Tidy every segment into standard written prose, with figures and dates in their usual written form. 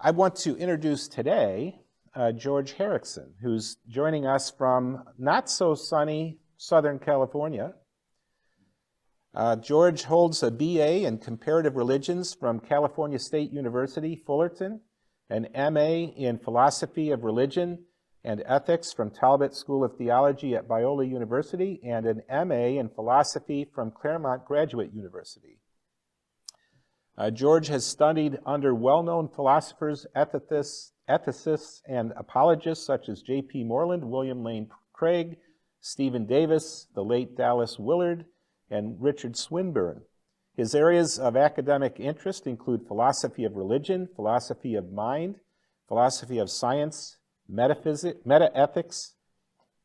I want to introduce today George Haraksin, who's joining us from not so sunny Southern California. George holds a BA in Comparative Religions from California State University, Fullerton, an MA in Philosophy of Religion and Ethics from Talbot School of Theology at Biola University, and an MA in Philosophy from Claremont Graduate University. George has studied under well-known philosophers, ethicists, and apologists such as J.P. Moreland, William Lane Craig, Stephen Davis, the late Dallas Willard, and Richard Swinburne. His areas of academic interest include philosophy of religion, philosophy of mind, philosophy of science, metaphysics, metaethics,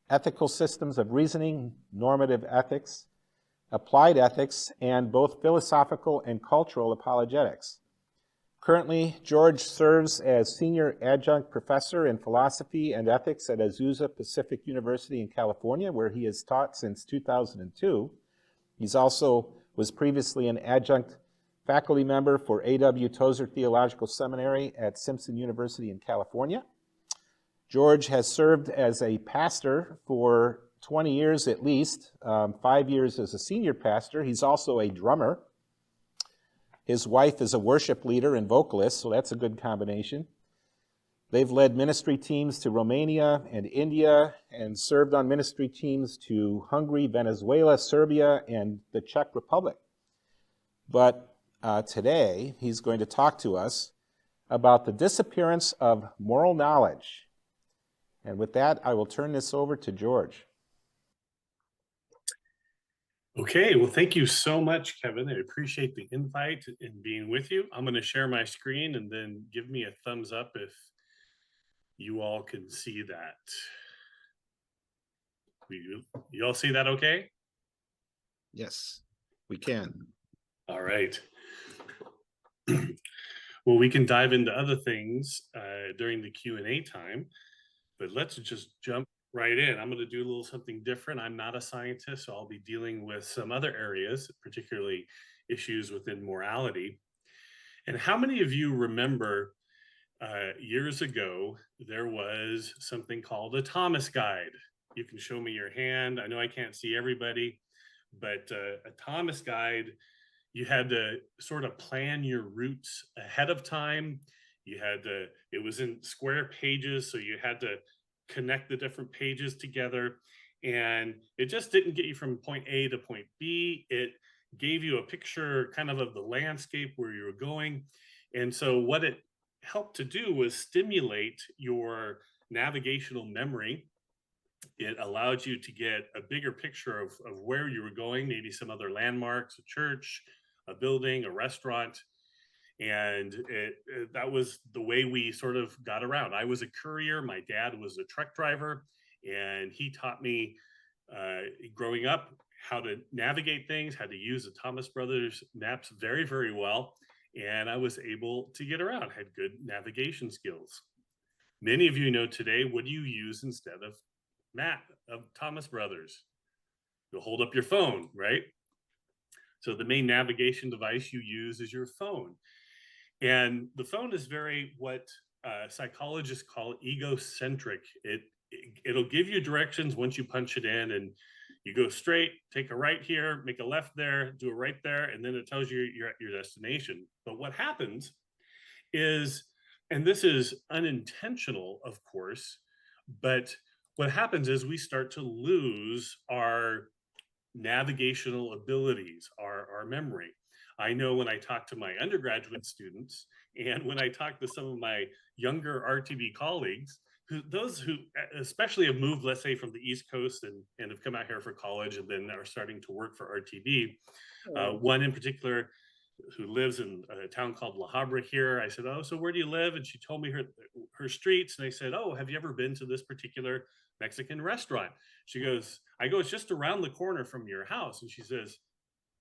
ethical systems of reasoning, normative ethics, applied ethics, and both philosophical and cultural apologetics. Currently, George serves as Senior Adjunct Professor in Philosophy and Ethics at Azusa Pacific University in California, where he has taught since 2002. He's also was previously an adjunct faculty member for A.W. Tozer Theological Seminary at Simpson University in California. George has served as a pastor for 20 years at least, 5 years as a senior pastor. He's also a drummer. His wife is a worship leader and vocalist, so that's a good combination. They've led ministry teams to Romania and India and served on ministry teams to Hungary, Venezuela, Serbia, and the Czech Republic. But today, he's going to talk to us about the disappearance of moral knowledge. And with that, I will turn this over to George. Okay, well, thank you so much, Kevin. I appreciate the invite and being with you. I'm going to share my screen and then give me a thumbs up if you all can see that. You all see that okay? Yes, we can. All right. Well, we can dive into other things during the Q&A time, but let's just jump right in. I'm going to do a little something different. I'm not a scientist, so I'll be dealing with some other areas, particularly issues within morality. And how many of you remember years ago, there was something called a Thomas Guide? You can show me your hand. I know I can't see everybody, but a Thomas Guide, you had to sort of plan your routes ahead of time. You had to, it was in square pages, so you had to connect the different pages together, and it just didn't get you from point A to point B. It gave you a picture kind of the landscape where you were going. And so what it helped to do was stimulate your navigational memory. It allowed you to get a bigger picture of where you were going, maybe some other landmarks, a church, a building, a restaurant. And that was the way we sort of got around. I was a courier. My dad was a truck driver, and he taught me growing up how to navigate things, how to use the Thomas Brothers maps very, very well. And I was able to get around, had good navigation skills. Many of you know today, what do you use instead of Thomas Brothers? You'll hold up your phone, right? So the main navigation device you use is your phone. And the phone is very what psychologists call egocentric. It'll give you directions once you punch it in, and you go straight, take a right here, make a left there, do a right there, and then it tells you you're at your destination. But what happens is, and this is unintentional, of course, but what happens is we start to lose our navigational abilities, our memory. I know when I talk to my undergraduate students and when I talk to some of my younger RTB colleagues, those who especially have moved, let's say, from the East Coast and have come out here for college and then are starting to work for RTB. One in particular who lives in a town called La Habra here. I said, oh, so where do you live? And she told me her streets. And I said, oh, have you ever been to this particular Mexican restaurant? She goes, I go, it's just around the corner from your house. And she says,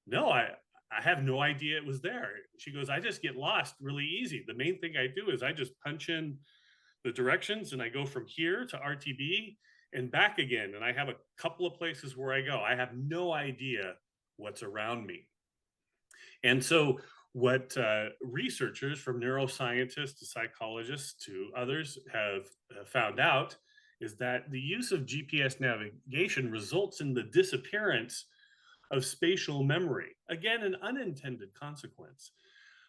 no, I have no idea it was there. She goes, I just get lost really easy. The main thing I do is I just punch in the directions and I go from here to RTB and back again. And I have a couple of places where I go. I have no idea what's around me. And so what researchers, from neuroscientists to psychologists to others, have found out is that the use of GPS navigation results in the disappearance of spatial memory. Again, an unintended consequence.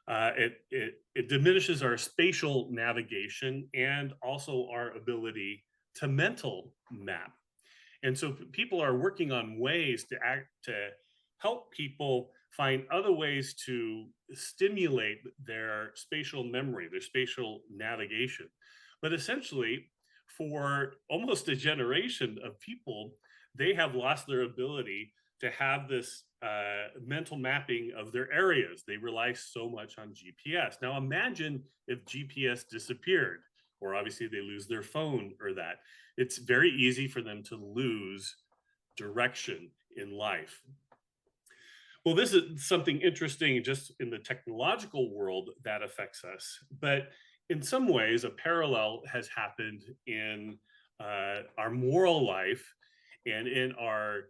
It diminishes our spatial navigation and also our ability to mental map. And so people are working on ways to help people find other ways to stimulate their spatial memory, their spatial navigation. But essentially, for almost a generation of people, they have lost their ability to have this mental mapping of their areas. They rely so much on GPS. Now, imagine if GPS disappeared, or obviously they lose their phone or that. It's very easy for them to lose direction in life. Well, this is something interesting just in the technological world that affects us. But in some ways, a parallel has happened in our moral life and in our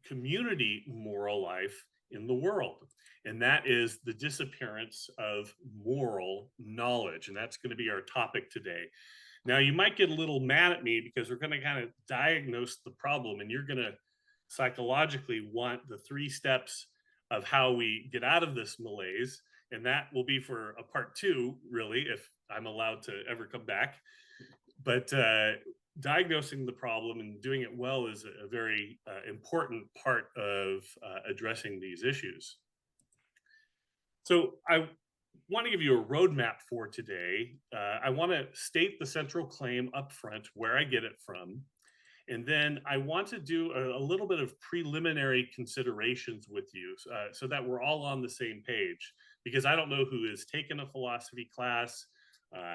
community moral life in the world. And that is the disappearance of moral knowledge. And that's going to be our topic today. Now, you might get a little mad at me because we're going to kind of diagnose the problem, and you're going to psychologically want the 3 steps of how we get out of this malaise. And that will be for a part 2, really, if I'm allowed to ever come back. But diagnosing the problem and doing it well is a very important part of addressing these issues. So I want to give you a roadmap for today. I want to state the central claim up front, where I get it from. And then I want to do a little bit of preliminary considerations with you so that we're all on the same page, because I don't know who has taken a philosophy class,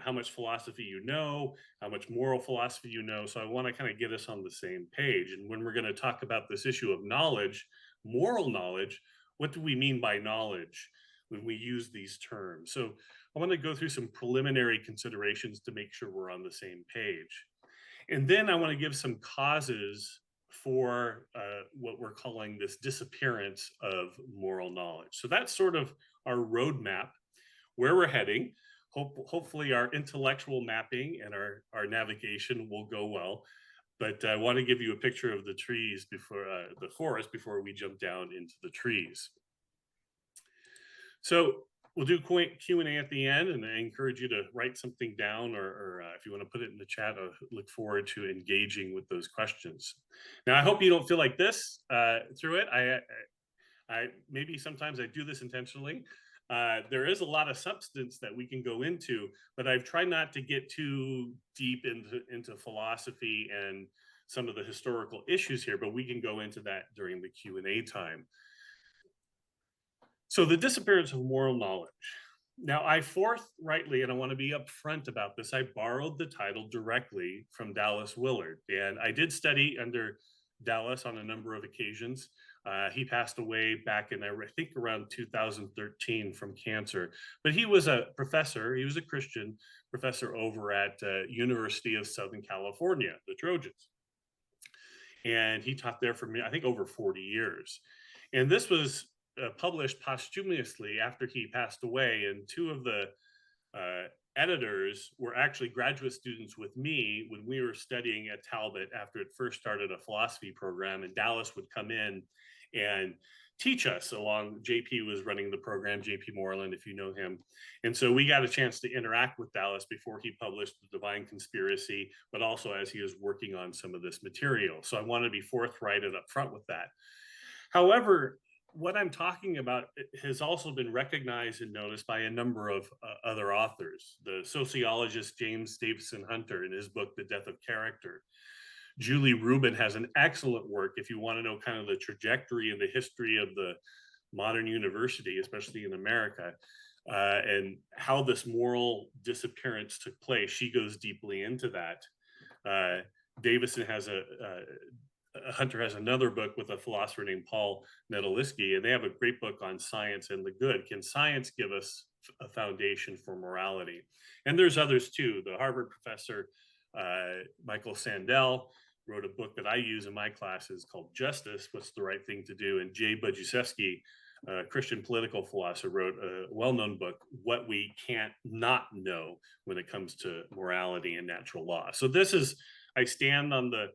how much philosophy you know, how much moral philosophy you know. So I want to kind of get us on the same page. And when we're going to talk about this issue of knowledge, moral knowledge, what do we mean by knowledge when we use these terms? So I want to go through some preliminary considerations to make sure we're on the same page. And then I want to give some causes for what we're calling this disappearance of moral knowledge. So that's sort of our roadmap, where we're heading. Hopefully our intellectual mapping and our navigation will go well. But I want to give you a picture of the trees before the forest before we jump down into the trees. So we'll do Q&A at the end, and I encourage you to write something down, or if you want to put it in the chat, I look forward to engaging with those questions. Now, I hope you don't feel like this through it. I maybe sometimes I do this intentionally. There is a lot of substance that we can go into, but I've tried not to get too deep into philosophy and some of the historical issues here, but we can go into that during the Q&A time. So the disappearance of moral knowledge. Now, I forthrightly, and I want to be upfront about this, I borrowed the title directly from Dallas Willard, and I did study under Dallas on a number of occasions. He passed away back in, I think, around 2013 from cancer. But he was a professor. He was a Christian professor over at University of Southern California, the Trojans. And he taught there for, I think, over 40 years. And this was published posthumously after he passed away. And 2 of the editors were actually graduate students with me when we were studying at Talbot after it first started a philosophy program. And Dallas would come in and teach us along. JP was running the program, JP Moreland, if you know him. And so we got a chance to interact with Dallas before he published The Divine Conspiracy, but also as he was working on some of this material. So I want to be forthright and upfront with that. However, what I'm talking about has also been recognized and noticed by a number of other authors. The sociologist James Davison Hunter, in his book, The Death of Character. Julie Rubin has an excellent work if you want to know kind of the trajectory and the history of the modern university, especially in America, and how this moral disappearance took place. She goes deeply into that. Davison has Hunter has another book with a philosopher named Paul Netoliski, and they have a great book on science and the good. Can science give us a foundation for morality? And there's others too. The Harvard professor, Michael Sandel, wrote a book that I use in my classes called Justice, What's the Right Thing to Do? And Jay Budziszewski Christian political philosopher, wrote a well-known book, What We Can't Not Know When It Comes to Morality and Natural Law. So I stand on the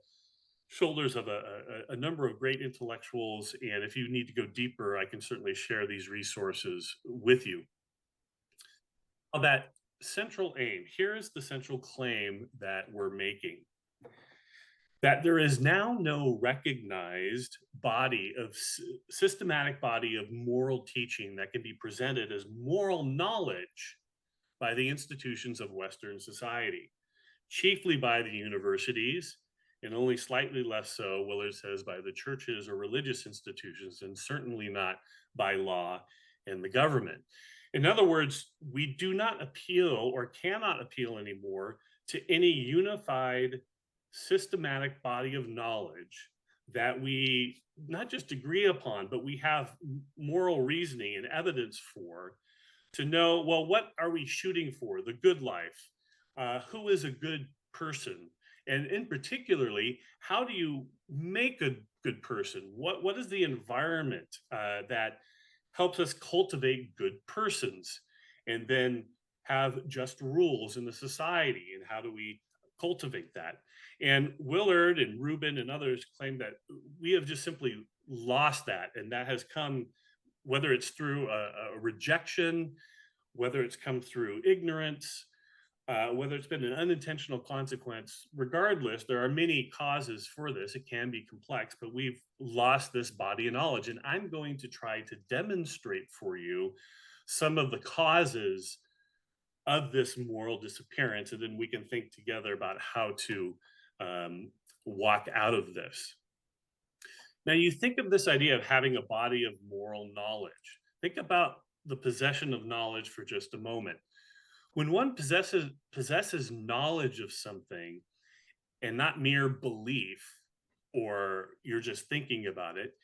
shoulders of a number of great intellectuals, and if you need to go deeper, I can certainly share these resources with you. That central aim, here is the central claim that we're making: that there is now no recognized systematic body of moral teaching that can be presented as moral knowledge by the institutions of Western society, chiefly by the universities, and only slightly less so, Willard says, by the churches or religious institutions, and certainly not by law and the government. In other words, we do not appeal or cannot appeal anymore to any unified systematic body of knowledge that we not just agree upon, but we have moral reasoning and evidence for, to know, well, what are we shooting for? The good life. Who is a good person? And in particularly, how do you make a good person? What is the environment that helps us cultivate good persons, and then have just rules in the society? And how do we cultivate that? And Willard and Rubin and others claim that we have just simply lost that. And that has come, whether it's through a rejection, whether it's come through ignorance, whether it's been an unintentional consequence. Regardless, there are many causes for this. It can be complex, but we've lost this body of knowledge. And I'm going to try to demonstrate for you some of the causes of this moral disappearance, and then we can think together about how to walk out of this. Now, you think of this idea of having a body of moral knowledge. Think about the possession of knowledge for just a moment. When one possesses knowledge of something, and not mere belief, or you're just thinking about it,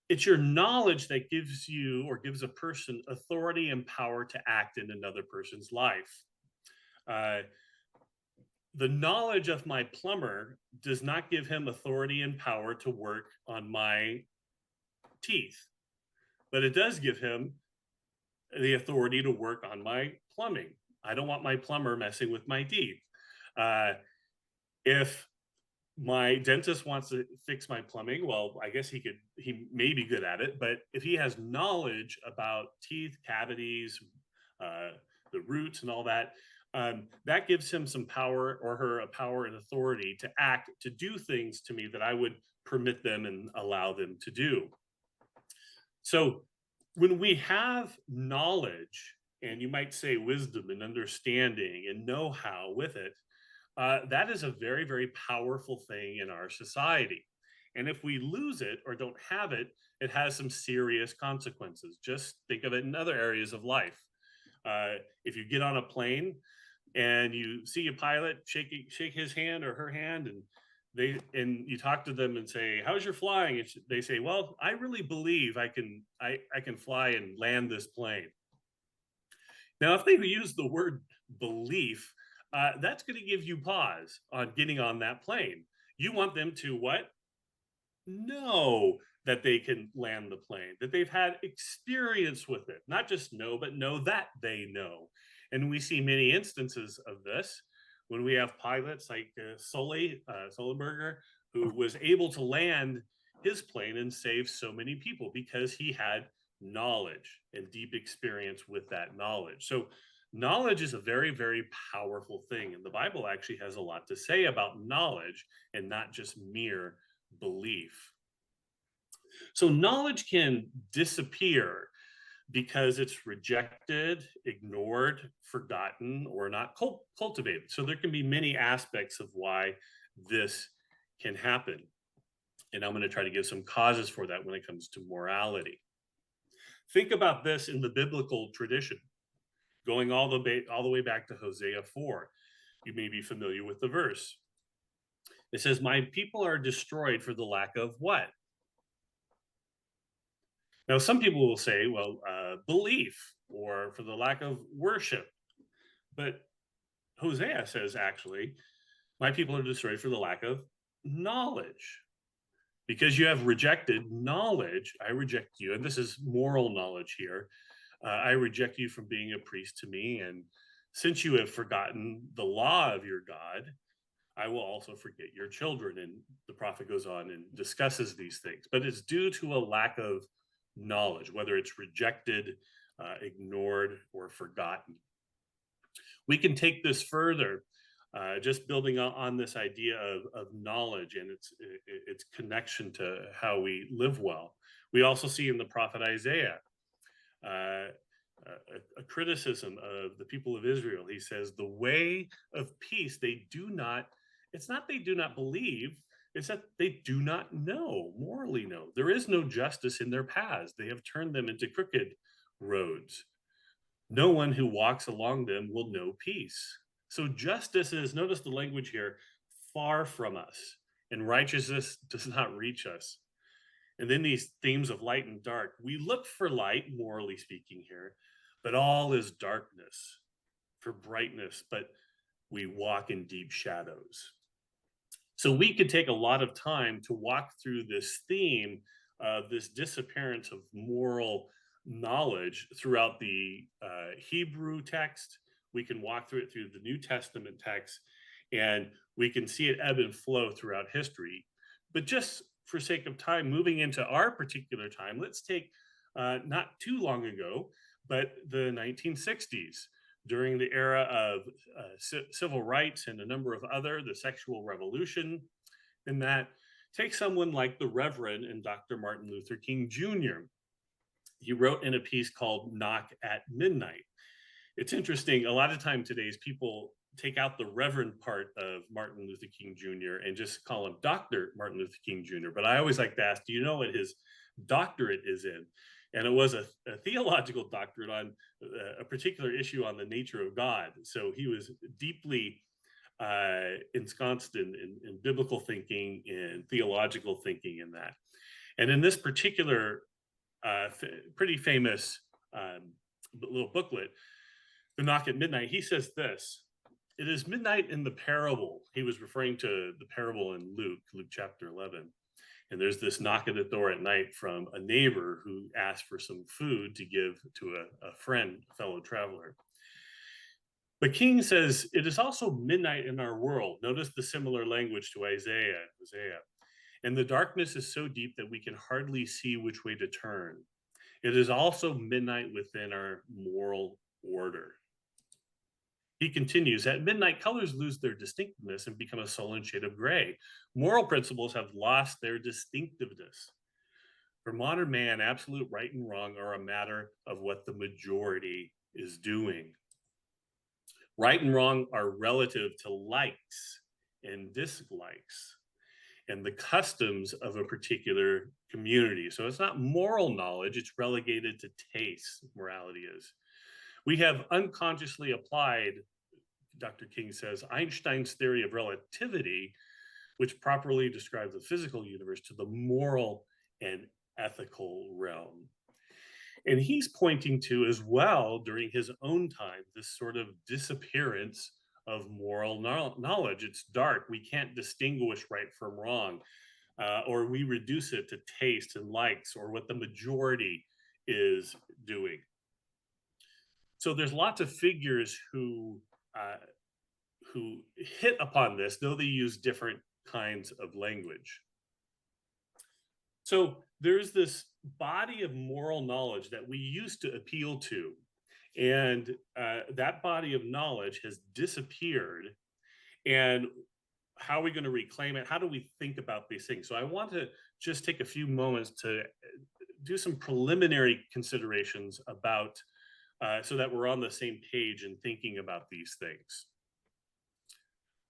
it's your knowledge that gives you, or gives a person, authority and power to act in another person's life. The knowledge of my plumber does not give him authority and power to work on my teeth, but it does give him the authority to work on my plumbing. I don't want my plumber messing with my teeth. If my dentist wants to fix my plumbing, well, I guess he may be good at it, but if he has knowledge about teeth, cavities, the roots and all that, that gives him some power, or her a power and authority to act, to do things to me that I would permit them and allow them to do. So when we have knowledge, and you might say wisdom and understanding and know-how with it, that is a very, very powerful thing in our society. And if we lose it or don't have it, it has some serious consequences. Just think of it in other areas of life. If you get on a plane and you see a pilot, shake his hand or her hand, and you talk to them and say, "How's your flying?" And they say, "Well, I really believe I can fly and land this plane." Now, if they use the word belief, that's going to give you pause on getting on that plane. You want them to what? Know that they can land the plane, that they've had experience with it, not just know, but know that they know. And we see many instances of this when we have pilots like Sullenberger, who was able to land his plane and save so many people because he had knowledge and deep experience with that knowledge. So knowledge is a very, very powerful thing. And the Bible actually has a lot to say about knowledge and not just mere belief. So knowledge can disappear because it's rejected, ignored, forgotten, or not cultivated. So there can be many aspects of why this can happen. And I'm going to try to give some causes for that when it comes to morality. Think about this in the biblical tradition, going all the way back to Hosea 4. You may be familiar with the verse. It says, "My people are destroyed for the lack of" what? Now, some people will say, well, belief, or for the lack of worship. But Hosea says, actually, "My people are destroyed for the lack of knowledge." Because you have rejected knowledge, I reject you. And this is moral knowledge here. I reject you from being a priest to me. And since you have forgotten the law of your God, I will also forget your children. And the prophet goes on and discusses these things. But it's due to a lack of knowledge, whether it's rejected, ignored, or forgotten. We can take this further, just building on this idea of knowledge and its connection to how we live well. We also see in the prophet Isaiah uh, a criticism of the people of Israel. He says, "The way of peace they do not." It's not they do not believe. It's that they do not know, morally know. There is no justice in their paths. They have turned them into crooked roads. No one who walks along them will know peace. So justice is, notice the language here, far from us, and righteousness does not reach us. And then these themes of light and dark. We look for light, morally speaking, here, but all is darkness, for brightness, but we walk in deep shadows. So we could take a lot of time to walk through this theme of this disappearance of moral knowledge throughout the Hebrew text. We can walk through it through the New Testament text, and we can see it ebb and flow throughout history. But just for sake of time, moving into our particular time, let's take not too long ago, but the 1960s during the era of civil rights and a number of other, the sexual revolution, and that take someone like the Reverend and Dr. Martin Luther King Jr. He wrote in a piece called Knock at Midnight. It's interesting, a lot of time today's people take out the Reverend part of Martin Luther King Jr. and just call him Dr. Martin Luther King Jr. But I always like to ask, do you know what his doctorate is in? And it was a theological doctorate on a particular issue on the nature of God. So he was deeply ensconced in biblical thinking and theological thinking in that. And in this particular pretty famous little booklet, The Knock at Midnight, he says this: "It is midnight in the parable." He was referring to the parable in Luke chapter 11. And there's this knock at the door at night from a neighbor who asked for some food to give to a friend, a fellow traveler. But King says, "It is also midnight in our world." Notice the similar language to Isaiah. "And the darkness is so deep that we can hardly see which way to turn. It is also midnight within our moral order." He continues, "At midnight, colors lose their distinctiveness and become a sullen shade of gray. Moral principles have lost their distinctiveness. For modern man, absolute right and wrong are a matter of what the majority is doing. Right and wrong are relative to likes and dislikes and the customs of a particular community. So it's not moral knowledge, it's relegated to taste, morality is. We have unconsciously applied," Dr. King says, "Einstein's theory of relativity, which properly describes the physical universe, to the moral and ethical realm." And he's pointing to as well, during his own time, this sort of disappearance of moral knowledge. It's dark. We can't distinguish right from wrong, or we reduce it to taste and likes or what the majority is doing. So there's lots of figures who hit upon this, though they use different kinds of language. So there's this body of moral knowledge that we used to appeal to, and that body of knowledge has disappeared. And how are we going to reclaim it? How do we think about these things? So I want to just take a few moments to do some preliminary considerations about, so that we're on the same page in thinking about these things.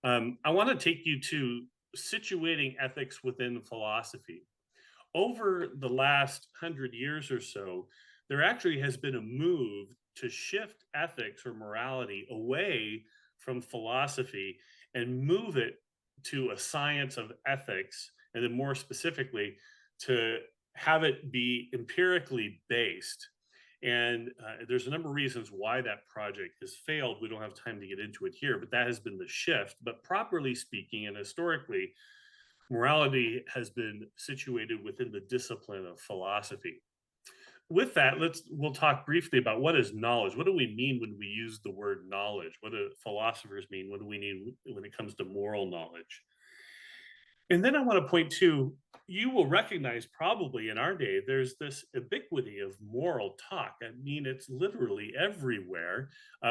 I want to take you to situating ethics within philosophy. Over the last 100 years or so, there actually has been a move to shift ethics or morality away from philosophy and move it to a science of ethics, and then more specifically, to have it be empirically based. And there's a number of reasons why that project has failed. We don't have time to get into it here, but that has been the shift. But properly speaking and historically, Morality has been situated within the discipline of philosophy. With that, we'll talk briefly about what is knowledge. What do we mean when we use the word knowledge? What do philosophers mean? What do we mean when it comes to moral knowledge? And then I want to point to, you will recognize probably in our day, there's this ubiquity of moral talk. I mean, it's literally everywhere.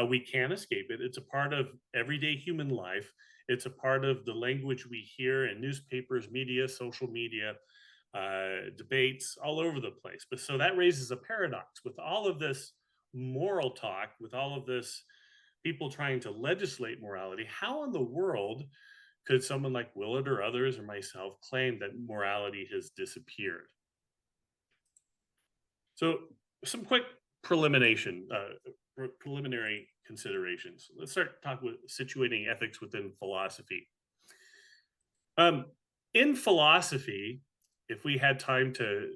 We can't escape it. It's a part of everyday human life. It's a part of the language we hear in newspapers, media, social media, debates all over the place. But so that raises a paradox with all of this moral talk, with all of this people trying to legislate morality. How in the world could someone like Willard or others or myself claim that morality has disappeared? So, some quick preliminary considerations. Let's start talking with situating ethics within philosophy. Um, in philosophy, if we had time to,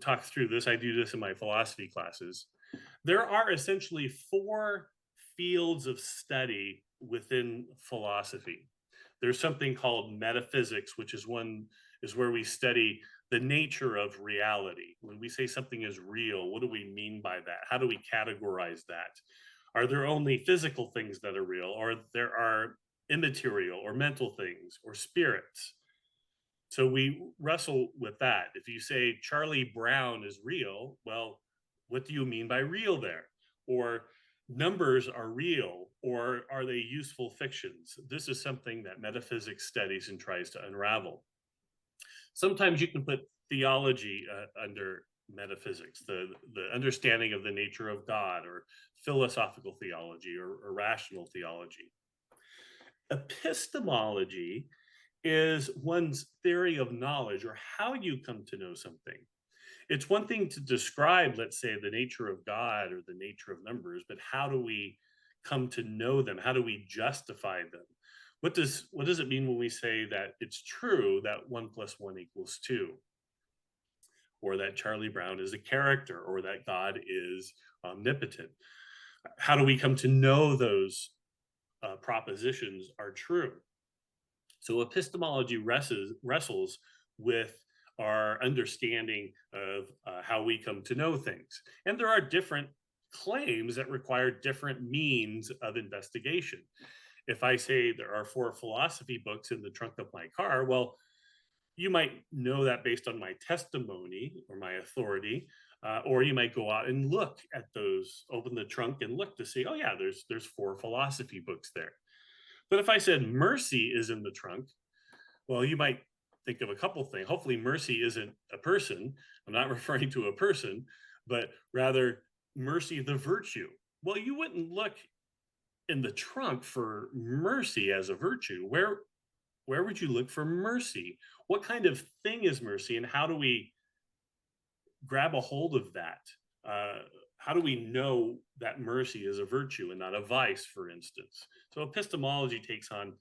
talk through this, I do this in my philosophy classes. There are essentially four fields of study within philosophy. There's something called metaphysics, which is where we study the nature of reality. When we say something is real, what do we mean by that? How do we categorize that? Are there only physical things that are real, or there are immaterial or mental things or spirits? So we wrestle with that. If you say Charlie Brown is real, well, what do you mean by real there? Or numbers are real, or are they useful fictions? This is something that metaphysics studies and tries to unravel. Sometimes you can put theology under metaphysics, the understanding of the nature of God, or philosophical theology, or rational theology. Epistemology is one's theory of knowledge or how you come to know something. It's one thing to describe, let's say, the nature of God or the nature of numbers, but how do we come to know them? How do we justify them? What does it mean when we say that it's true that 1 + 1 = 2? Or that Charlie Brown is a character, or that God is omnipotent? How do we come to know those propositions are true? So epistemology wrestles with our understanding of how we come to know things. And there are different claims that require different means of investigation. If I say there are 4 philosophy books in the trunk of my car, well, you might know that based on my testimony or my authority, or you might go out and look at those, open the trunk and look to see, oh yeah, there's 4 philosophy books there. But if I said mercy is in the trunk, well, you might think of a couple things. Hopefully, mercy isn't a person. I'm not referring to a person, but rather mercy, the virtue. Well, you wouldn't look in the trunk for mercy as a virtue. Where would you look for mercy? What kind of thing is mercy, and how do we grab a hold of that? How do we know that mercy is a virtue and not a vice, for instance? So epistemology takes on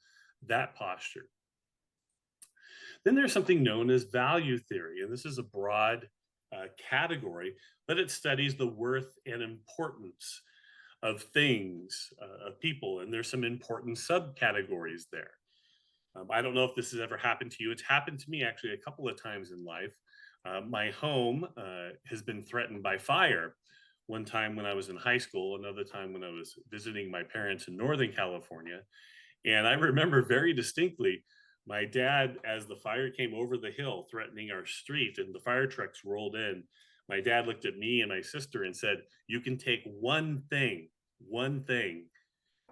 that posture. Then there's something known as value theory, and this is a broad category, but it studies the worth and importance of things, of people, and there's some important subcategories there. I don't know if this has ever happened to you. It's happened to me actually a couple of times in life. My home has been threatened by fire. One time when I was in high school, another time when I was visiting my parents in Northern California. And I remember very distinctly my dad, as the fire came over the hill threatening our street and the fire trucks rolled in, my dad looked at me and my sister and said, "You can take one thing.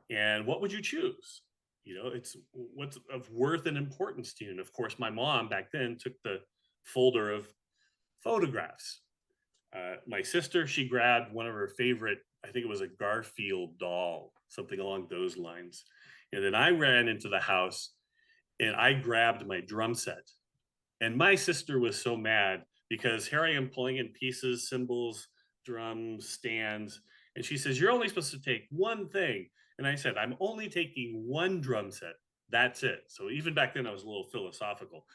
And what would you choose?" It's what's of worth and importance to you. And of course, my mom back then took the folder of photographs. My sister, she grabbed one of her favorite, I think it was a Garfield doll, something along those lines. And then I ran into the house and I grabbed my drum set. And my sister was so mad because here I am pulling in pieces, cymbals, drums, stands. And she says, "You're only supposed to take one thing." And I said, "I'm only taking one drum set. That's it." So even back then, I was a little philosophical.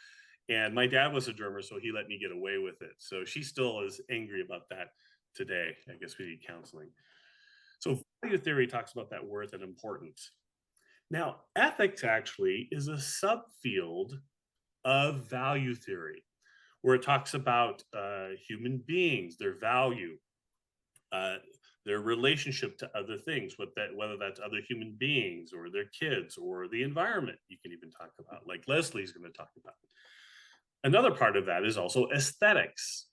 And my dad was a drummer, so he let me get away with it. So she still is angry about that today. I guess we need counseling. So value theory talks about that worth and importance. Now, ethics actually is a subfield of value theory, where it talks about human beings, their value, uh, their relationship to other things, whether that's other human beings or their kids or the environment. You can even talk about, like Leslie's going to talk about. Another part of that is also aesthetics.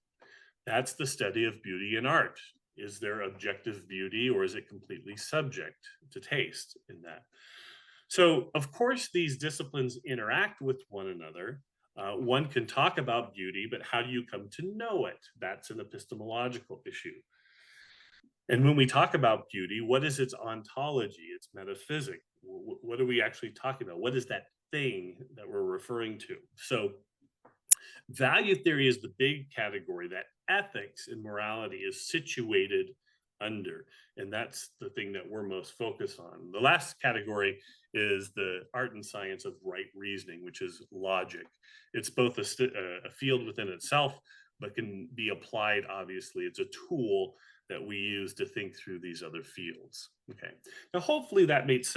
That's the study of beauty and art. Is there objective beauty, or is it completely subject to taste in that? So, of course, these disciplines interact with one another. One can talk about beauty, but how do you come to know it? That's an epistemological issue. And when we talk about beauty, what is its ontology, its metaphysic? What are we actually talking about? What is that thing that we're referring to? So, value theory is the big category that ethics and morality is situated under. And that's the thing that we're most focused on. The last category is the art and science of right reasoning, which is logic. It's both a field within itself, but can be applied, obviously. It's a tool that we use to think through these other fields. Okay. Now, hopefully that makes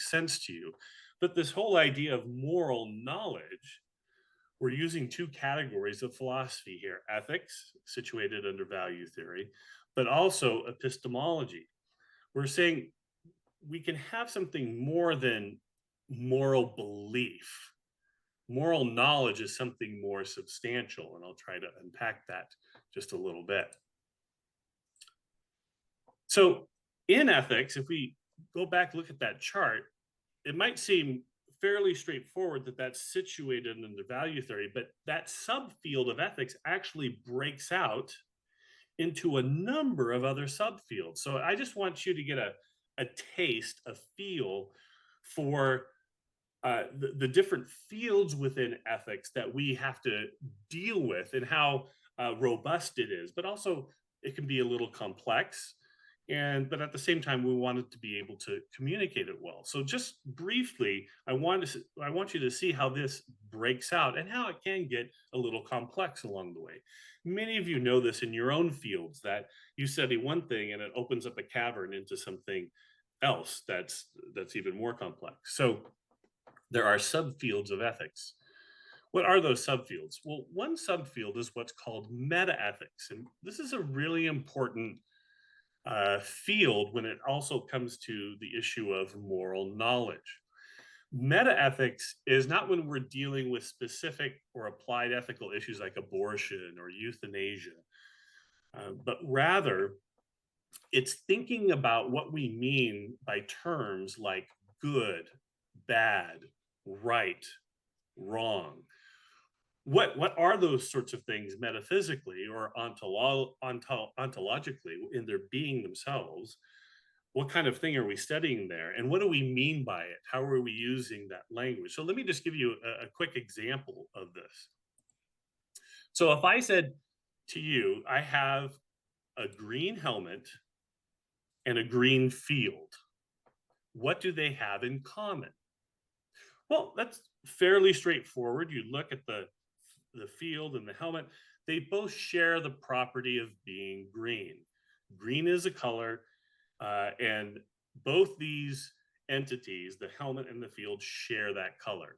sense to you. But this whole idea of moral knowledge, we're using two categories of philosophy here: ethics, situated under value theory, but also epistemology. We're saying we can have something more than moral belief. Moral knowledge is something more substantial, and I'll try to unpack that just a little bit. So, in ethics, if we go back, look at that chart, it might seem fairly straightforward that that's situated in the value theory, but that subfield of ethics actually breaks out into a number of other subfields. So I just want you to get a taste, a feel for the different fields within ethics that we have to deal with, and how robust it is, but also it can be a little complex. But at the same time, we want it to be able to communicate it well. So just briefly, I want you to see how this breaks out and how it can get a little complex along the way. Many of you know this in your own fields, that you study one thing and it opens up a cavern into something else that's even more complex. So there are subfields of ethics. What are those subfields? Well, one subfield is what's called meta ethics. And this is a really important field when it also comes to the issue of moral knowledge. Meta ethics is not when we're dealing with specific or applied ethical issues like abortion or euthanasia, but rather it's thinking about what we mean by terms like good, bad, right, wrong. What are those sorts of things metaphysically or ontologically in their being themselves? What kind of thing are we studying there, and what do we mean by it? How are we using that language? So let me just give you a quick example of this. So if I said to you, I have a green helmet and a green field, what do they have in common? Well, that's fairly straightforward. You look at the field and the helmet, they both share the property of being green. Green is a color, and both these entities, the helmet and the field, share that color.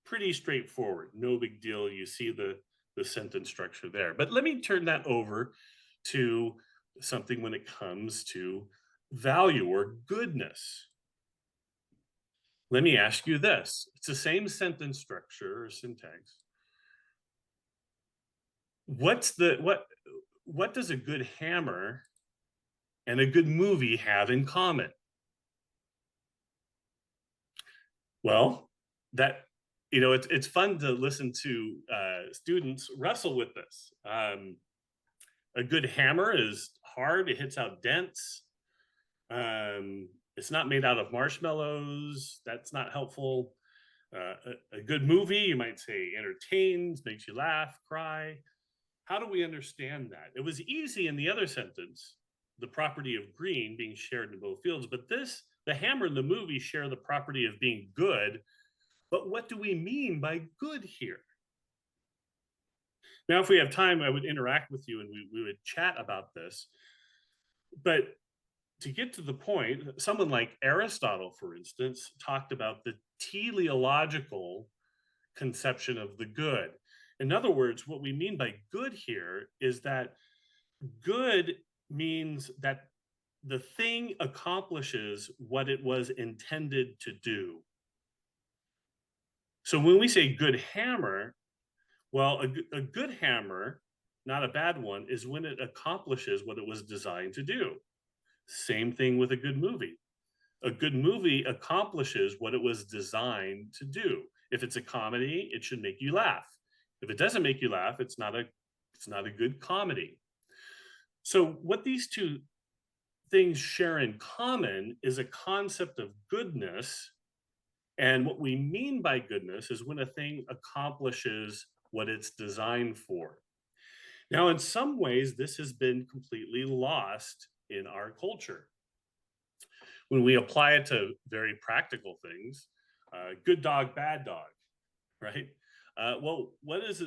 Pretty straightforward, no big deal. You see the sentence structure there. But let me turn that over to something when it comes to value or goodness. Let me ask you this. It's the same sentence structure or syntax. What does a good hammer and a good movie have in common? Well, that it's fun to listen to students wrestle with this. A good hammer is hard; it hits out dents. It's not made out of marshmallows. That's not helpful. A good movie, you might say, entertains, makes you laugh, cry. How do we understand that? It was easy in the other sentence, the property of green being shared in both fields, but the hammer and the movie share the property of being good. But what do we mean by good here? Now, if we have time, I would interact with you and we would chat about this. But to get to the point, someone like Aristotle, for instance, talked about the teleological conception of the good. In other words, what we mean by good here is that good means that the thing accomplishes what it was intended to do. So when we say good hammer, well, a good hammer, not a bad one, is when it accomplishes what it was designed to do. Same thing with a good movie. A good movie accomplishes what it was designed to do. If it's a comedy, it should make you laugh. If it doesn't make you laugh, it's not a good comedy. So what these two things share in common is a concept of goodness. And what we mean by goodness is when a thing accomplishes what it's designed for. Now, in some ways, this has been completely lost in our culture. When we apply it to very practical things, good dog, bad dog, right? Well, what is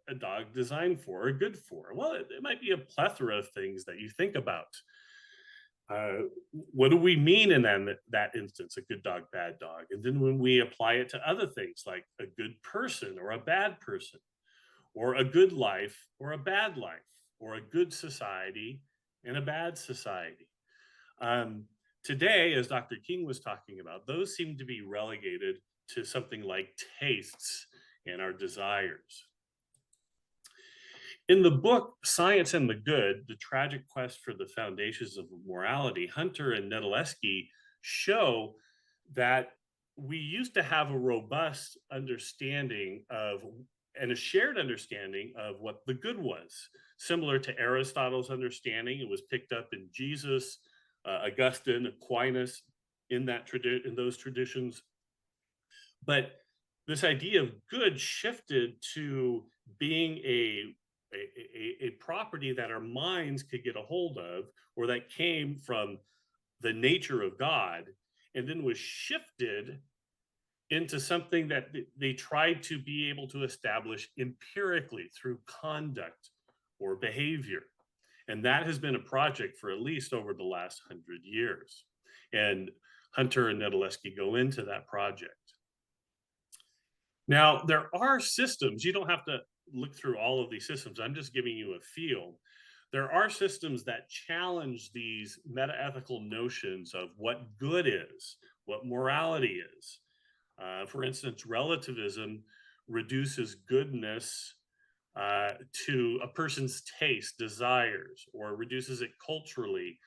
a dog designed for or good for? Well, it might be a plethora of things that you think about. What do we mean in that instance, a good dog, bad dog? And then when we apply it to other things like a good person or a bad person, or a good life or a bad life, or a good society and a bad society. Um, Today, as Dr. King was talking about, those seem to be relegated to something like tastes and our desires. In the book Science and the Good, The Tragic Quest for the Foundations of Morality, Hunter and Nedeleski show that we used to have a robust understanding of and a shared understanding of what the good was. Similar to Aristotle's understanding, it was picked up in Jesus, Augustine, Aquinas, in those traditions. But this idea of good shifted to being a property that our minds could get a hold of, or that came from the nature of God, and then was shifted into something that they tried to be able to establish empirically through conduct or behavior. And that has been a project for at least over the last 100 years. And Hunter and Nedeleski go into that project. Now, there are systems, you don't have to look through all of these systems. I'm just giving you a feel. There are systems that challenge these meta-ethical notions of what good is, what morality is. For instance, relativism reduces goodness to a person's taste, desires, or reduces it culturally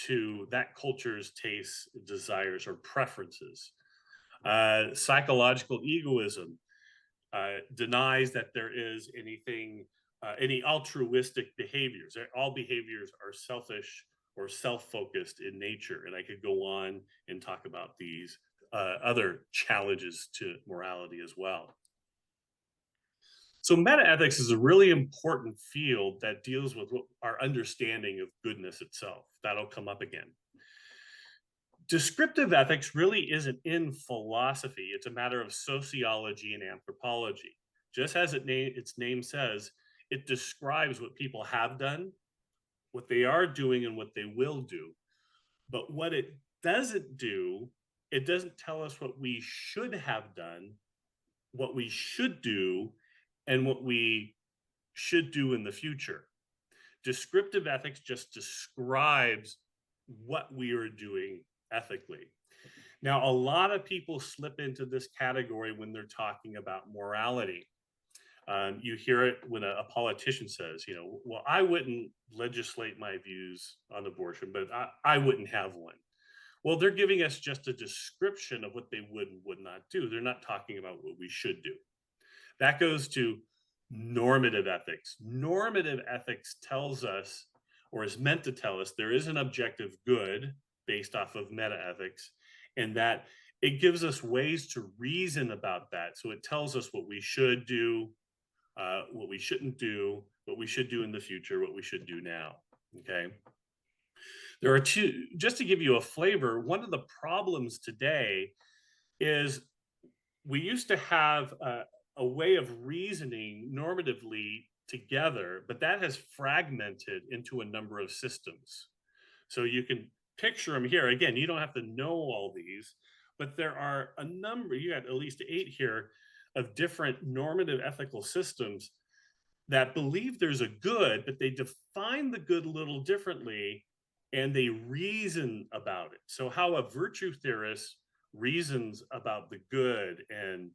to that culture's tastes, desires, or preferences. Psychological egoism denies that there is any altruistic behaviors. All behaviors are selfish or self-focused in nature. And I could go on and talk about these other challenges to morality as well. So metaethics is a really important field that deals with our understanding of goodness itself. That'll come up again. Descriptive ethics really isn't in philosophy. It's a matter of sociology and anthropology. Just as its name says, it describes what people have done, what they are doing, and what they will do. But what it doesn't do, it doesn't tell us what we should have done, what we should do, and what we should do in the future. Descriptive ethics just describes what we are doing ethically. Now, a lot of people slip into this category when they're talking about morality. You hear it when a politician says, well, I wouldn't legislate my views on abortion, but I wouldn't have one. Well, they're giving us just a description of what they would and would not do. They're not talking about what we should do. That goes to normative ethics. Normative ethics tells us, or is meant to tell us, there is an objective good based off of meta ethics, and that it gives us ways to reason about that. So it tells us what we should do, what we shouldn't do, what we should do in the future, what we should do now. Okay. There are two, just to give you a flavor, one of the problems today is we used to have a way of reasoning normatively together, but that has fragmented into a number of systems. So you can picture them here. Again, you don't have to know all these, but there are a number, you got at least 8 here, of different normative ethical systems that believe there's a good, but they define the good a little differently and they reason about it. So, how a virtue theorist reasons about the good and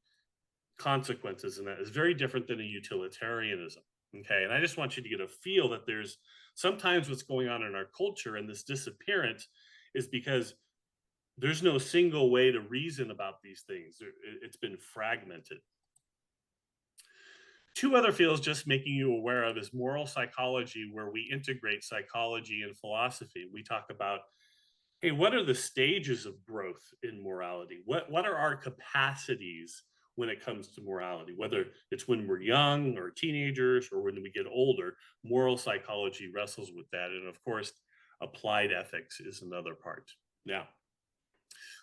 consequences and that is very different than a utilitarianism. Okay. And I just want you to get a feel that there's sometimes what's going on in our culture and this disappearance is because there's no single way to reason about these things. It's been fragmented. Two other fields just making you aware of is moral psychology, where we integrate psychology and philosophy. We talk about, hey, what are the stages of growth in morality? What are our capacities when it comes to morality? Whether it's when we're young or teenagers or when we get older, moral psychology wrestles with that. And of course, applied ethics is another part. Now,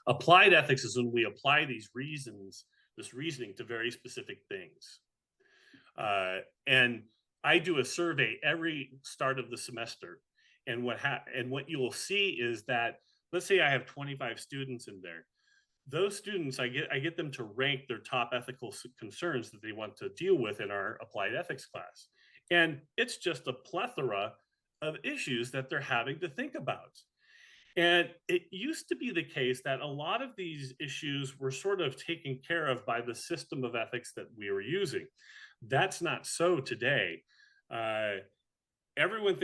applied ethics is when we apply this reasoning to very specific things. And I do a survey every start of the semester, and what you will see is that, let's say I have 25 students in there. Those students, I get them to rank their top ethical concerns that they want to deal with in our applied ethics class, and it's just a plethora of issues that they're having to think about. And it used to be the case that a lot of these issues were sort of taken care of by the system of ethics that we were using. That's not so today. Uh, Everyone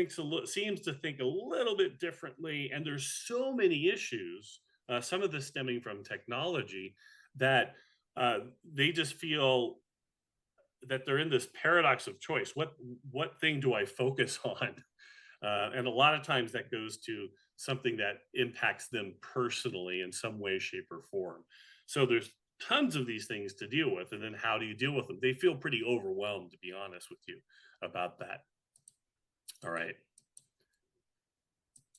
seems to think a little bit differently, and there's so many issues. Some of this stemming from technology that they just feel that they're in this paradox of choice. What thing do I focus on? And a lot of times that goes to something that impacts them personally in some way, shape, or form. So there's tons of these things to deal with. And then how do you deal with them? They feel pretty overwhelmed, to be honest with you, about that. All right.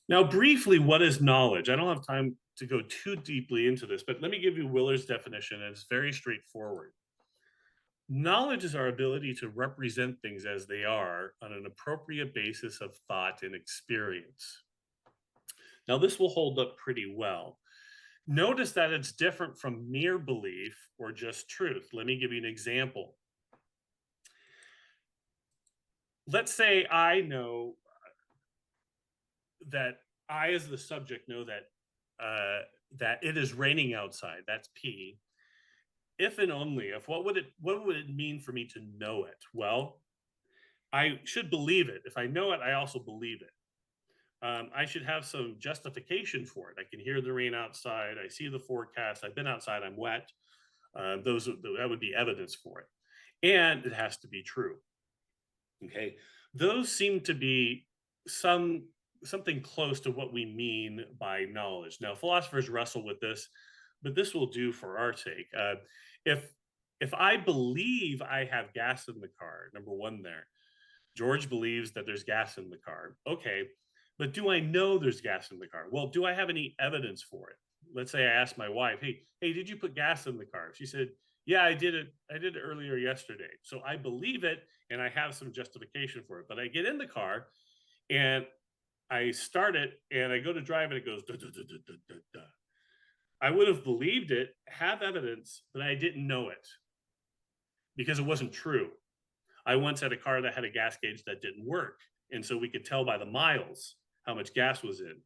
Now, briefly, what is knowledge? I don't have time to go too deeply into this, but let me give you Willer's definition, and it's very straightforward. Knowledge is our ability to represent things as they are on an appropriate basis of thought and experience. Now, this will hold up pretty well. Notice that it's different from mere belief or just truth. Let me give you an example. Let's say I know that I, as the subject, know that it is raining outside. That's P. If and only if, what would it mean for me to know it? Well, I should believe it. If I know it, I also believe it. I should have some justification for it. I can hear the rain outside. I see the forecast. I've been outside. I'm wet. That would be evidence for it, and it has to be true. Okay, those seem to be something close to what we mean by knowledge. Now, philosophers wrestle with this, but this will do for our sake. If I believe I have gas in the car, number one, there, George believes that there's gas in the car. Okay, but do I know there's gas in the car? Well, do I have any evidence for it? Let's say I asked my wife, hey, did you put gas in the car? She said, yeah, I did it. I did it earlier yesterday. So I believe it and I have some justification for it. But I get in the car and I start it and I go to drive and it goes, duh, duh, duh, duh, duh, duh, duh. I would have believed it, have evidence, but I didn't know it because it wasn't true. I once had a car that had a gas gauge that didn't work. And so we could tell by the miles how much gas was in.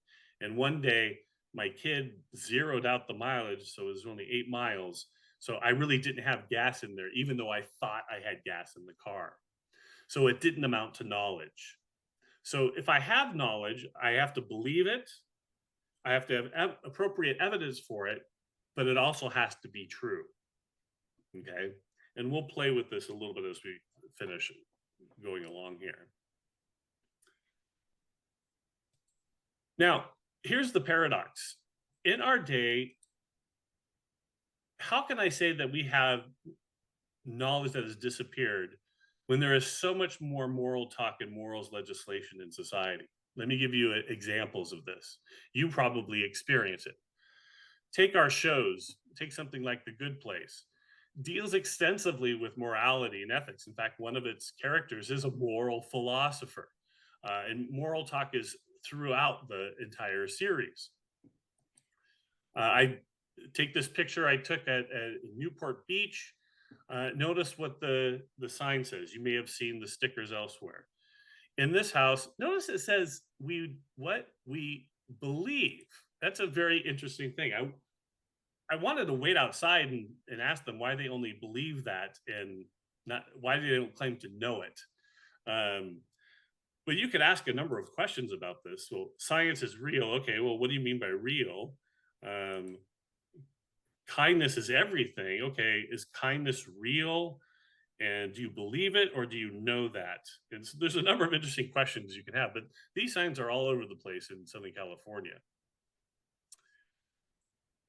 And one day, my kid zeroed out the mileage, so it was only 8 miles. So I really didn't have gas in there, even though I thought I had gas in the car. So it didn't amount to knowledge. So if I have knowledge, I have to believe it. I have to have appropriate evidence for it, but it also has to be true. Okay. And we'll play with this a little bit as we finish going along here. Now, here's the paradox. In our day, how can I say that we have knowledge that has disappeared when there is so much more moral talk and morals legislation in society? Let me give you examples of this. You probably experience it. Take our shows, take something like The Good Place, deals extensively with morality and ethics. In fact, one of its characters is a moral philosopher. And moral talk is throughout the entire series. I take this picture I took at Newport Beach. Notice what the sign says. You may have seen the stickers elsewhere. In this house, notice it says what we believe. That's a very interesting thing. I wanted to wait outside and ask them why they only believe that and not why they don't claim to know it. But you could ask a number of questions about this. Well, science is real. Okay, well, what do you mean by real? Kindness is everything. Okay, is kindness real? And do you believe it or do you know that? And so there's a number of interesting questions you can have, but these signs are all over the place in Southern California.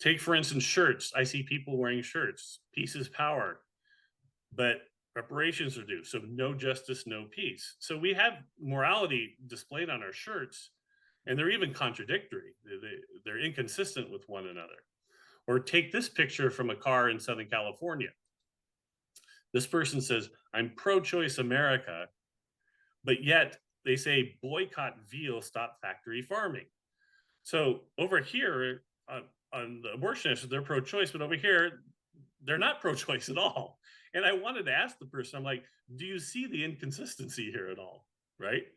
Take, for instance, shirts. I see people wearing shirts. Peace is power, but reparations are due. So no justice, no peace. So we have morality displayed on our shirts, and they're even contradictory. They're inconsistent with one another. Or take this picture from a car in Southern California. This person says, I'm pro-choice America, but yet they say boycott veal, stop factory farming. So over here on the abortionists, they're pro-choice, but over here, they're not pro-choice at all. And I wanted to ask the person, I'm like, do you see the inconsistency here at all, right?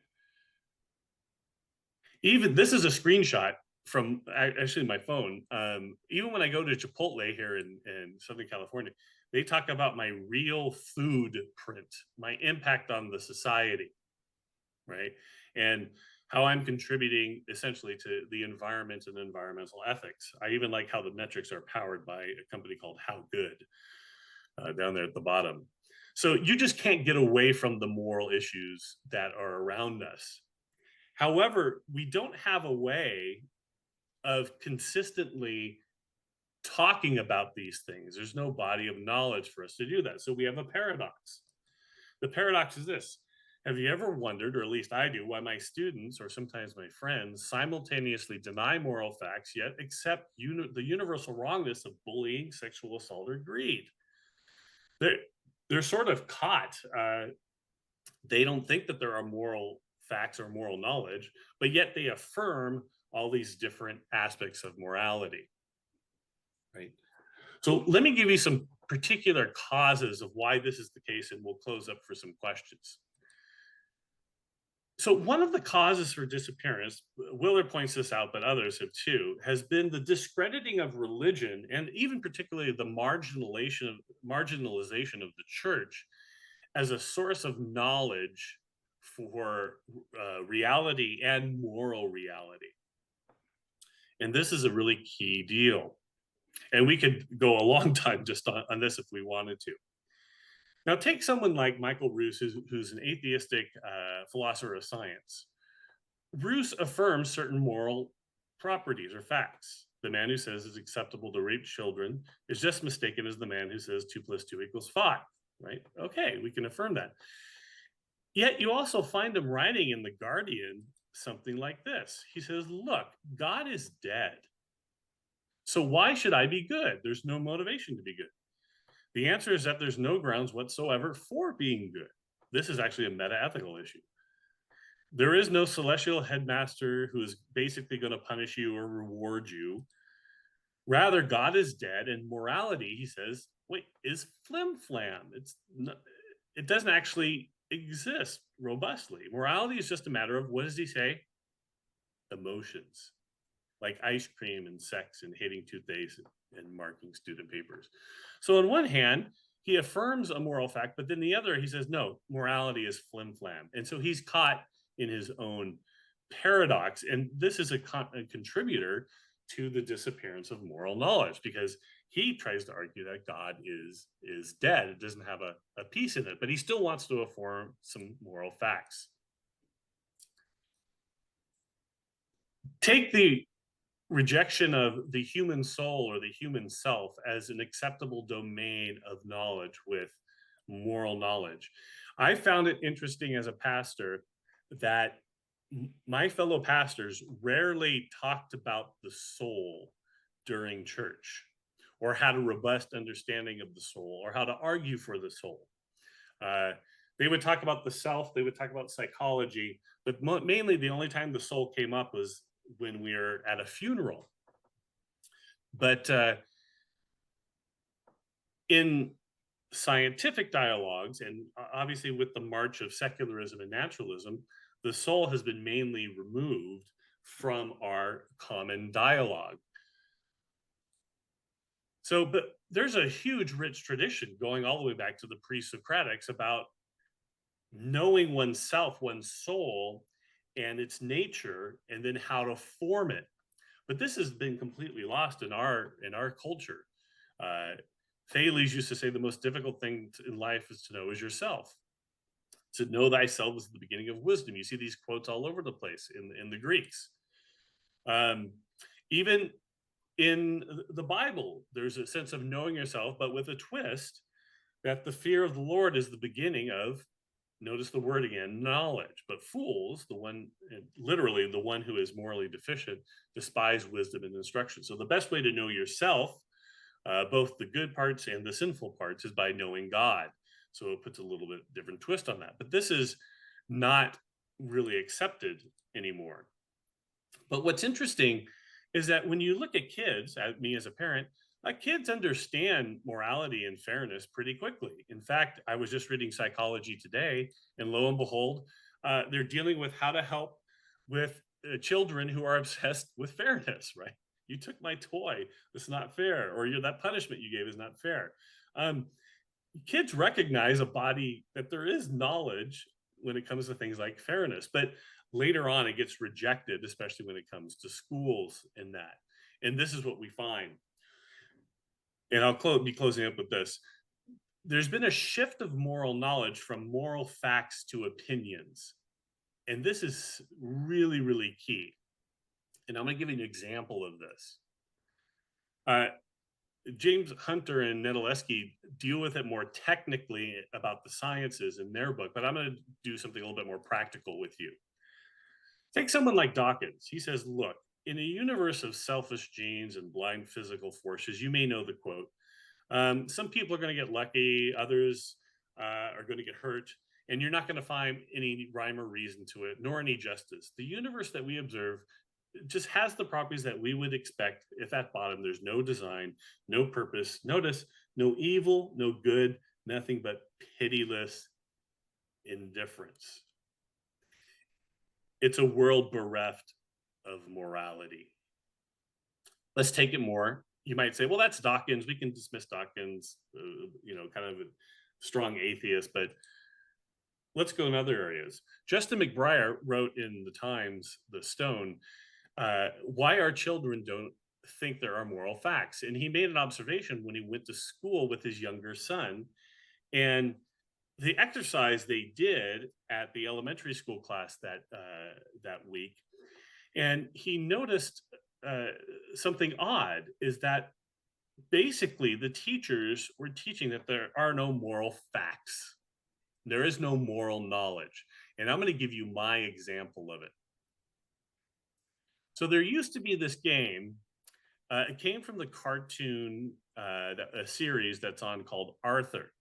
Even this is a screenshot from actually my phone. Even when I go to Chipotle here in Southern California, they talk about my real food print, my impact on the society, right? And how I'm contributing essentially to the environment and environmental ethics. I even like how the metrics are powered by a company called How Good down there at the bottom. So you just can't get away from the moral issues that are around us. However, we don't have a way of consistently talking about these things. There's no body of knowledge for us to do that. So we have a paradox. The paradox is this. Have you ever wondered, or at least I do, why my students or sometimes my friends simultaneously deny moral facts yet accept the universal wrongness of bullying, sexual assault, or greed? They're sort of caught. They don't think that there are moral facts or moral knowledge, but yet they affirm all these different aspects of morality, right? So let me give you some particular causes of why this is the case, and we'll close up for some questions. So one of the causes for disappearance, Willard points this out, but others have too, has been the discrediting of religion, and even particularly the marginalization of the church as a source of knowledge for reality and moral reality. And this is a really key deal. And we could go a long time just on this if we wanted to. Now, take someone like Michael Ruse, who's an atheistic philosopher of science. Ruse affirms certain moral properties or facts. The man who says it's acceptable to rape children is just mistaken as the man who says 2 + 2 = 5, right? Okay, we can affirm that. Yet you also find him writing in The Guardian something like this. He says, look, God is dead. So why should I be good? There's no motivation to be good. The answer is that there's no grounds whatsoever for being good. This is actually a meta-ethical issue. There is no celestial headmaster who is basically going to punish you or reward you. Rather, God is dead, and morality, he says, wait, is flim-flam. It doesn't actually exist robustly. Morality is just a matter of, what does he say? Emotions, like ice cream and sex and hating toothpaste and marking student papers. So on one hand, he affirms a moral fact, but then the other, he says, no, morality is flim-flam. And so he's caught in his own paradox. And this is a contributor to the disappearance of moral knowledge, because he tries to argue that God is dead. It doesn't have a piece in it, but he still wants to affirm some moral facts. Take the rejection of the human soul or the human self as an acceptable domain of knowledge with moral knowledge. I found it interesting as a pastor that my fellow pastors rarely talked about the soul during church, or had a robust understanding of the soul, or how to argue for the soul. They would talk about the self, they would talk about psychology, but mainly the only time the soul came up was when we were at a funeral. But in scientific dialogues, and obviously with the march of secularism and naturalism, the soul has been mainly removed from our common dialogue. So, but there's a huge, rich tradition going all the way back to the pre-Socratics about knowing oneself, one's soul, and its nature, and then how to form it. But this has been completely lost in our culture. Uh, Thales used to say the most difficult thing in life is to know is yourself. To know thyself is the beginning of wisdom. You see these quotes all over the place in the Greeks. Um, Even in the Bible, there's a sense of knowing yourself, but with a twist that the fear of the Lord is the beginning of, notice the word again, knowledge. But fools, the one, literally the one who is morally deficient, despise wisdom and instruction. So the best way to know yourself, both the good parts and the sinful parts, is by knowing God. So it puts a little bit different twist on that. But this is not really accepted anymore. But what's interesting is that when you look at kids, at me as a parent, kids understand morality and fairness pretty quickly. In fact, I was just reading psychology today, and lo and behold, they're dealing with how to help with children who are obsessed with fairness, right? You took my toy. It's not fair. Or that punishment you gave is not fair. Um, Kids recognize a body that there is knowledge when it comes to things like fairness, but later on it gets rejected, especially when it comes to schools and that. And this is what we find. And be closing up with this. There's been a shift of moral knowledge from moral facts to opinions. And this is really, really key. And I'm going to give you an example of this. Uh, James Hunter and Nedeleski deal with it more technically about the sciences in their book, but I'm going to do something a little bit more practical with you. Take someone like Dawkins. He says, look, in a universe of selfish genes and blind physical forces, you may know the quote. Some people are going to get lucky, others are going to get hurt, and you're not going to find any rhyme or reason to it, nor any justice. The universe that we observe just has the properties that we would expect if at bottom there's no design, no purpose. Notice no evil, no good, nothing but pitiless indifference. It's a world bereft of morality. Let's take it more. You might say, well, that's Dawkins. We can dismiss Dawkins, kind of a strong atheist, but let's go in other areas. Justin McBriar wrote in the Times, The Stone, why our children don't think there are moral facts. And he made an observation when he went to school with his younger son. And the exercise they did at the elementary school class that week, and he noticed something odd is that basically the teachers were teaching that there are no moral facts. There is no moral knowledge. And I'm going to give you my example of it. So there used to be this game. It came from the cartoon, a series that's on called Arthur.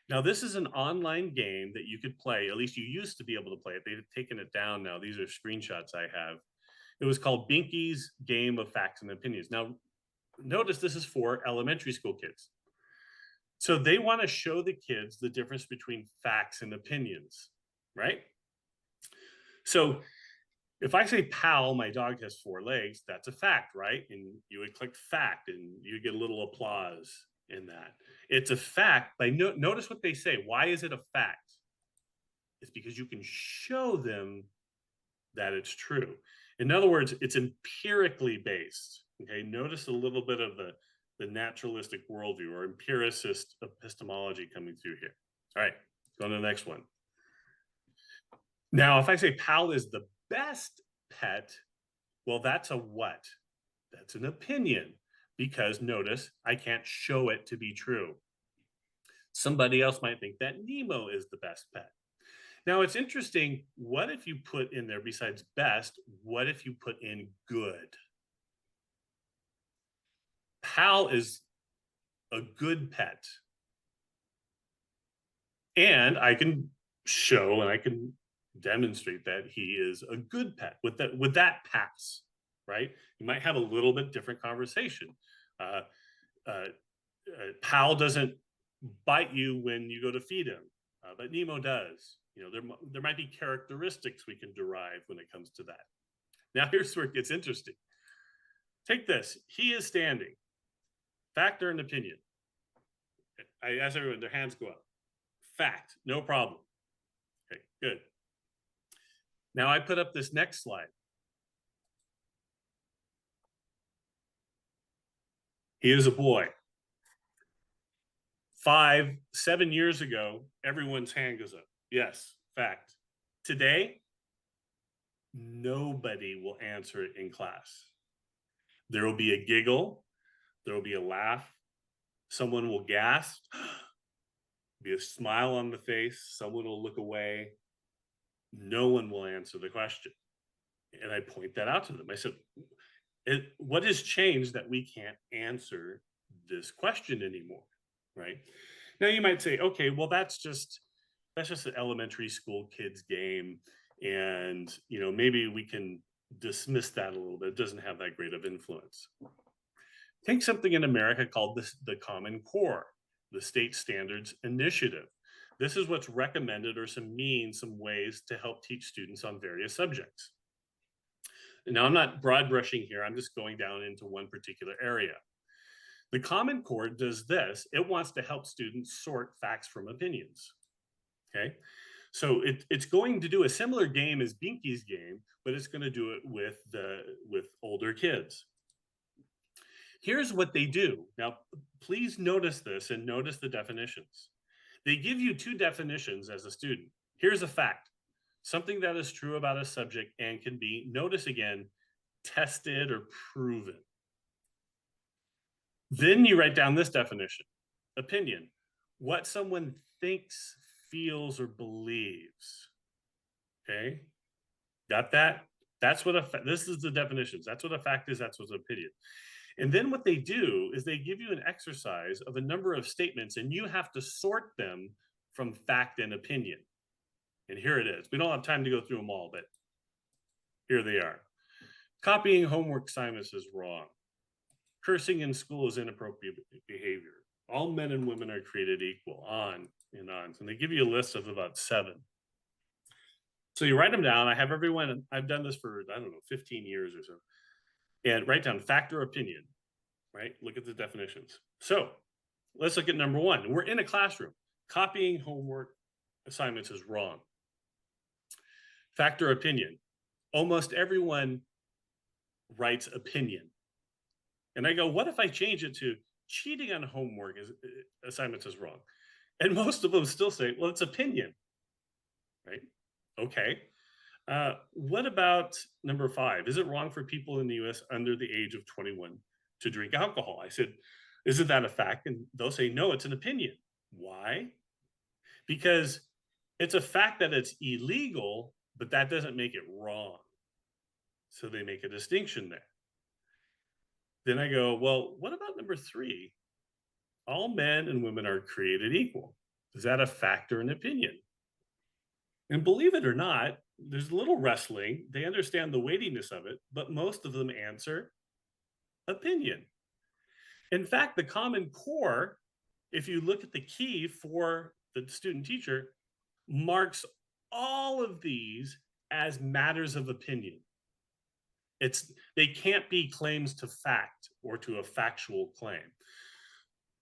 Now, this is an online game that you could play. At least you used to be able to play it. They've taken it down now. These are screenshots I have. It was called Binky's Game of Facts and Opinions. Now, notice this is for elementary school kids. So they want to show the kids the difference between facts and opinions, right? So if I say, pal, my dog has 4 legs, that's a fact, right? And you would click fact and you get a little applause in that. It's a fact. Notice what they say. Why is it a fact? It's because you can show them that it's true. In other words, it's empirically based. Okay, notice a little bit of the naturalistic worldview or empiricist epistemology coming through here. All right, go on to the next one. Now, if I say pal is the best pet, well, that's a what? That's an opinion, because notice I can't show it to be true. Somebody else might think that Nemo is the best pet. Now, it's interesting. What if you put in there, besides best, what if you put in good? Pal is a good pet. And I can show and I can demonstrate that he is a good pet. Would that pass, right? You might have a little bit different conversation. Pal doesn't bite you when you go to feed him, but Nemo does. You know, there might be characteristics we can derive when it comes to that. Now here's where it gets interesting. Take this. He is standing. Fact or an opinion? I ask everyone, their hands go up. Fact, no problem. Okay, good. Now I put up this next slide. He is a boy. 5, 7 years ago, everyone's hand goes up. Yes, fact. Today, nobody will answer it in class. There will be a giggle. There will be a laugh. Someone will gasp. Be a smile on the face. Someone will look away. No one will answer the question. And I point that out to them. I said, what has changed that we can't answer this question anymore? Right? Now you might say, okay, well, that's just an elementary school kid's game. And, you know, maybe we can dismiss that a little bit. It doesn't have that great of influence. Take something in America called the Common Core, the State Standards Initiative. This is what's recommended, or some ways to help teach students on various subjects. Now, I'm not broad brushing here. I'm just going down into one particular area. The Common Core does this. It wants to help students sort facts from opinions. Okay, so it's going to do a similar game as Binky's game, but it's going to do it with older kids. Here's what they do. Now, please notice this and notice the definitions. They give you 2 definitions as a student. Here's a fact, something that is true about a subject and can be, notice again, tested or proven. Then you write down this definition, opinion, what someone thinks, feels, or believes. Okay, got that? That's what this is the definitions. That's what a fact is. That's what's an opinion. And then what they do is they give you an exercise of a number of statements, and you have to sort them from fact and opinion. And here it is. We don't have time to go through them all, but here they are. Copying homework assignments is wrong. Cursing in school is inappropriate behavior. All men and women are created equal, on and on. And they give you a list of about 7. So you write them down. I have everyone, I've done this for, I don't know, 15 years or so. And write down fact or opinion, right? Look at the definitions. So let's look at number 1. We're in a classroom. Copying homework assignments is wrong. Fact or opinion. Almost everyone writes opinion. And I go, what if I change it to cheating on homework assignments is wrong? And most of them still say, well, it's opinion, right? Okay. What about number 5? Is it wrong for people in the US under the age of 21 to drink alcohol? I said, isn't that a fact? And they'll say, no, it's an opinion. Why? Because it's a fact that it's illegal, but that doesn't make it wrong. So they make a distinction there. Then I go, well, what about number 3? All men and women are created equal. Is that a fact or an opinion? And believe it or not, there's a little wrestling. They understand the weightiness of it, but most of them answer opinion. In fact, the Common Core, if you look at the key for the student teacher, marks all of these as matters of opinion. They can't be claims to fact or to a factual claim.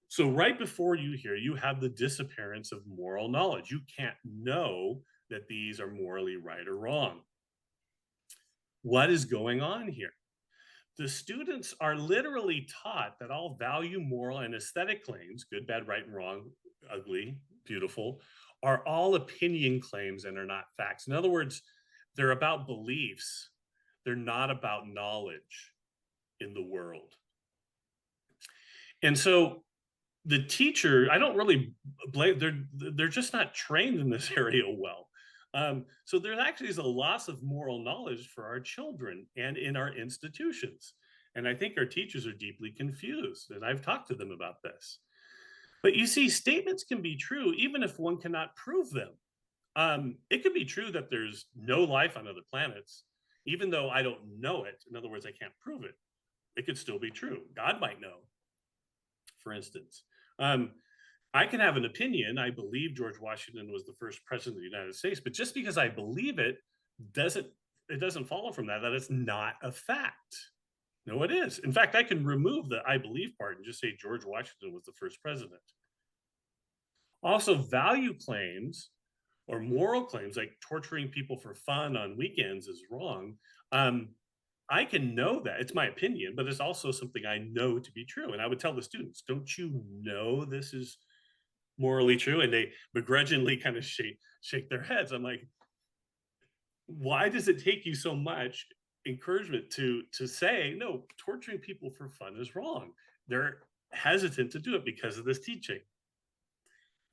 So right before you here, you have the disappearance of moral knowledge. You can't know that these are morally right or wrong. What is going on here? The students are literally taught that all value, moral, and aesthetic claims, good, bad, right, and wrong, ugly, beautiful, are all opinion claims and are not facts. In other words, they're about beliefs. They're not about knowledge in the world. And so the teacher, I don't really blame, they're just not trained in this area well. So there actually is a loss of moral knowledge for our children and in our institutions. And I think our teachers are deeply confused, and I've talked to them about this. But you see, statements can be true even if one cannot prove them. It could be true that there's no life on other planets, even though I don't know it. In other words, I can't prove it. It could still be true. God might know, for instance. I can have an opinion. I believe George Washington was the first president of the United States, but just because I believe doesn't it doesn't follow from that it's not a fact. No, it is. In fact, I can remove the I believe part and just say George Washington was the first president. Also, value claims or moral claims like torturing people for fun on weekends is wrong. Um, I can know that it's my opinion, but it's also something I know to be true. And I would tell the students, don't you know this is morally true? And they begrudgingly kind of shake their heads. I'm like, why does it take you so much encouragement to say no, torturing people for fun is wrong? They're hesitant to do it because of this teaching.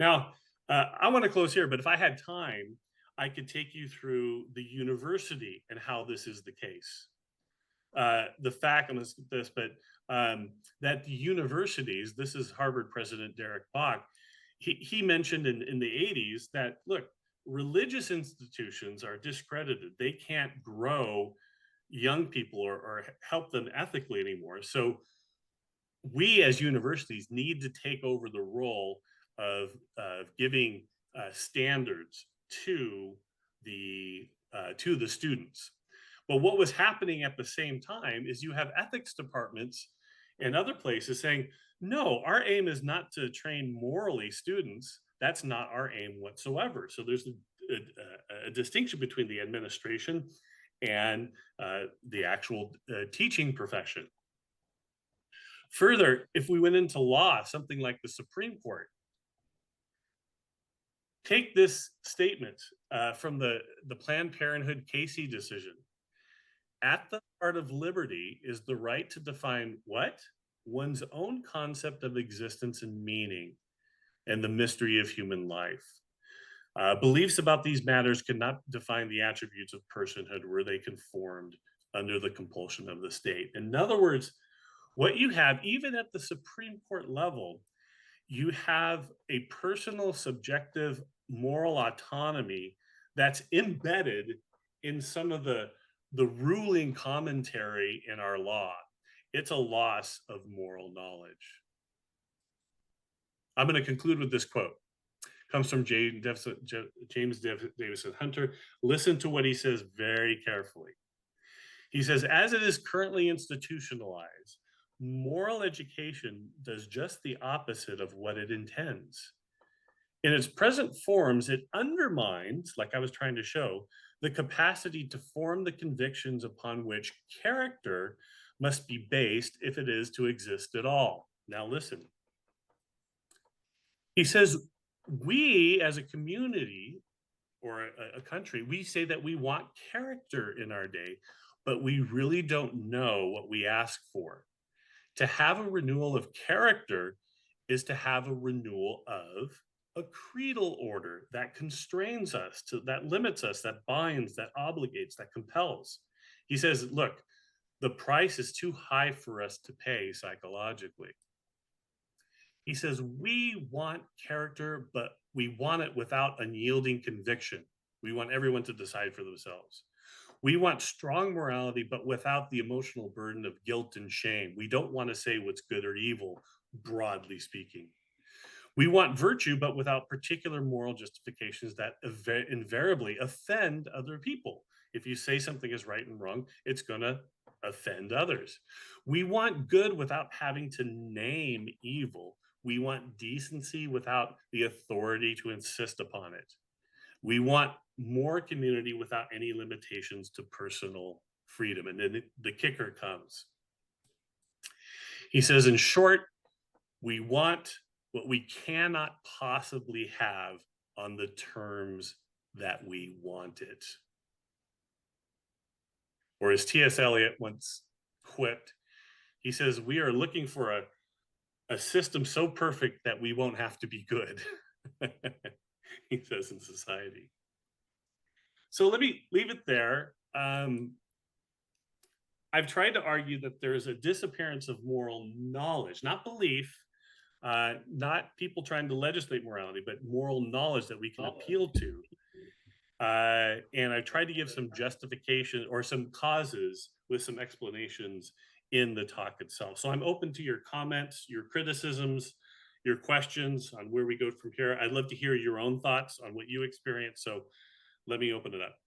Now, I want to close here, but if I had time, I could take you through the university and how this is the case. The fact, I'm going to skip this, but that the universities, this is Harvard President Derek Bach, he mentioned in the 80s that, look, religious institutions are discredited. They can't grow young people or help them ethically anymore. So we as universities need to take over the role of giving standards to the students. But what was happening at the same time is you have ethics departments and other places saying, no, our aim is not to train morally students. That's not our aim whatsoever. So there's a distinction between the administration and the actual teaching profession. Further, if we went into law, something like the Supreme Court, take this statement from the Planned Parenthood Casey decision. At the heart of liberty is the right to define what? One's own concept of existence and meaning and the mystery of human life. Beliefs about these matters cannot define the attributes of personhood were they conformed under the compulsion of the state. In other words, what you have, even at the Supreme Court level, you have a personal, subjective, moral autonomy that's embedded in some of the ruling commentary in our law. It's a loss of moral knowledge. I'm going to conclude with this quote. Comes from James Davison Hunter. Listen to what he says very carefully. He says, as it is currently institutionalized, moral education does just the opposite of what it intends. In its present forms, it undermines, like I was trying to show, the capacity to form the convictions upon which character must be based if it is to exist at all. Now, listen. He says, we as a community or a country, we say that we want character in our day, but we really don't know what we ask for. To have a renewal of character is to have a renewal of a creedal order that constrains us, that limits us, that binds, that obligates, that compels. He says, look, the price is too high for us to pay psychologically. He says, we want character, but we want it without unyielding conviction. We want everyone to decide for themselves. We want strong morality, but without the emotional burden of guilt and shame. We don't want to say what's good or evil, broadly speaking. We want virtue, but without particular moral justifications that invariably offend other people. If you say something is right and wrong, it's going to offend others. We want good without having to name evil. We want decency without the authority to insist upon it. We want more community without any limitations to personal freedom. And then the kicker comes. He says, in short, we want what we cannot possibly have on the terms that we want it. Or as T.S. Eliot once quipped, he says, we are looking for a system so perfect that we won't have to be good, he says, in society. So let me leave it there. I've tried to argue that there's a disappearance of moral knowledge, not belief, not people trying to legislate morality, but moral knowledge that we can appeal to. And I tried to give some justification or some causes with some explanations in the talk itself. So I'm open to your comments, your criticisms, your questions on where we go from here. I'd love to hear your own thoughts on what you experience. So let me open it up.